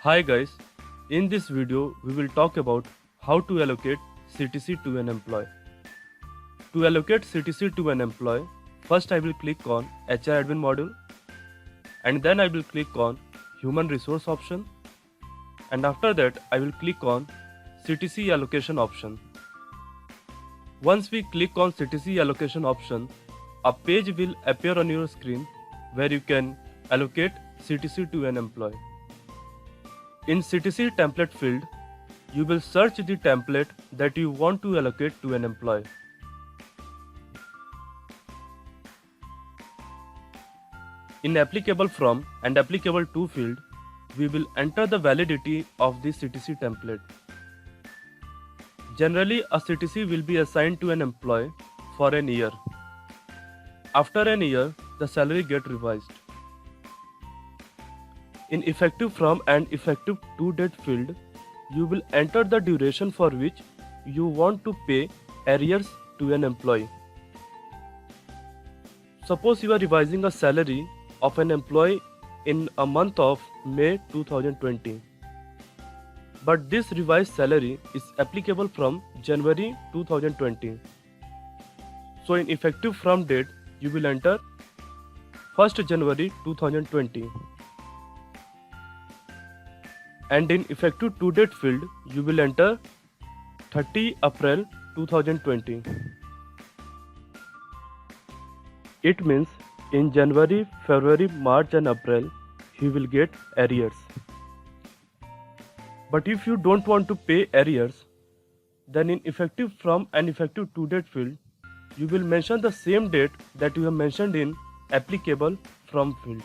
Hi guys, in this video we will talk about how to allocate CTC to an employee. To allocate CTC to an employee, first I will click on HR admin module and then I will click on human resource option and after that I will click on CTC allocation option. Once we click on CTC allocation option, a page will appear on your screen where you can allocate CTC to an employee. In CTC template field, you will search the template that you want to allocate to an employee. In applicable from and applicable to field, we will enter the validity of the CTC template. Generally, a CTC will be assigned to an employee for an year. After an year, the salary gets revised. In effective from and effective to date field, you will enter the duration for which you want to pay arrears to an employee. Suppose you are revising a salary of an employee in a month of May 2020. But this revised salary is applicable from January 2020. So in effective from date, you will enter 1st January 2020. And in effective to date field, you will enter 30 April 2020. It means in January, February, March and April, you will get arrears. But if you don't want to pay arrears, then in effective from and effective to date field, you will mention the same date that you have mentioned in applicable from field.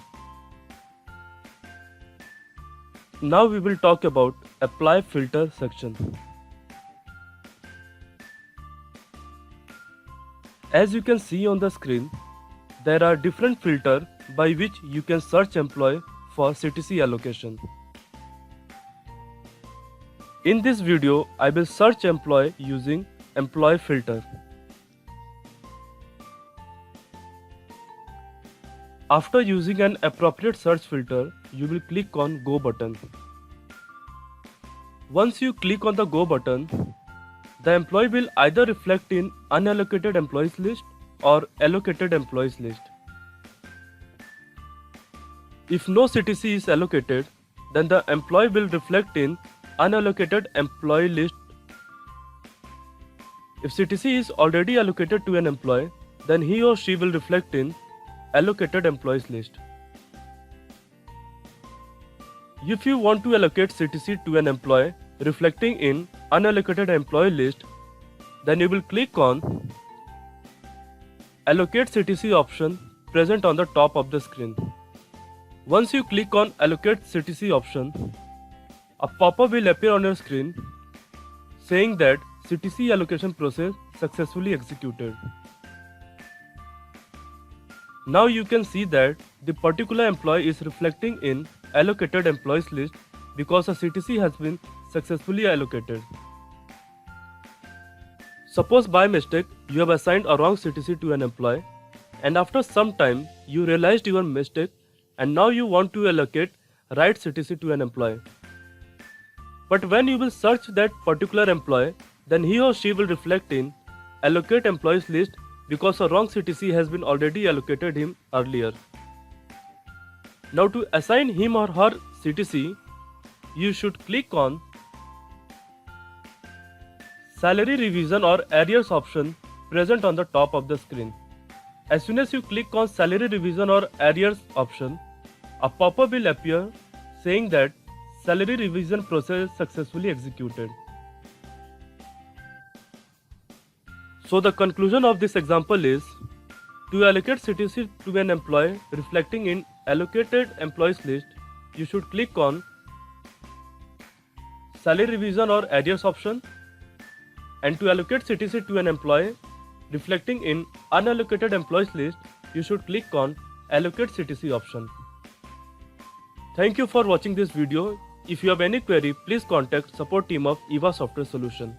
Now we will talk about apply filter section. As you can see on the screen, there are different filters by which you can search employee for CTC allocation. In this video, I will search employee using employee filter. After using an appropriate search filter, you will click on Go button. Once you click on the Go button, the employee will either reflect in unallocated employees list or allocated employees list. If no CTC is allocated, then the employee will reflect in unallocated employee list. If CTC is already allocated to an employee, then he or she will reflect in allocated employees list. If you want to allocate CTC to an employee reflecting in unallocated employee list, then you will click on Allocate CTC option present on the top of the screen. Once you click on Allocate CTC option, a pop-up will appear on your screen saying that CTC allocation process successfully executed. Now you can see that the particular employee is reflecting in allocated employees list because a CTC has been successfully allocated. Suppose by mistake you have assigned a wrong CTC to an employee and after some time you realized your mistake and now you want to allocate right CTC to an employee. But when you will search that particular employee, then he or she will reflect in allocate employees list because a wrong CTC has been already allocated him earlier. Now to assign him or her CTC, you should click on Salary Revision or Arrears option present on the top of the screen. As soon as you click on Salary Revision or Arrears option, a pop-up will appear saying that salary revision process successfully executed. So the conclusion of this example is, to allocate CTC to an employee reflecting in allocated employees list, you should click on Salary Revision or Arrears option, and to allocate CTC to an employee reflecting in unallocated employees list, you should click on Allocate CTC option. Thank you for watching this video. If you have any query, please contact support team of EVA Software Solution.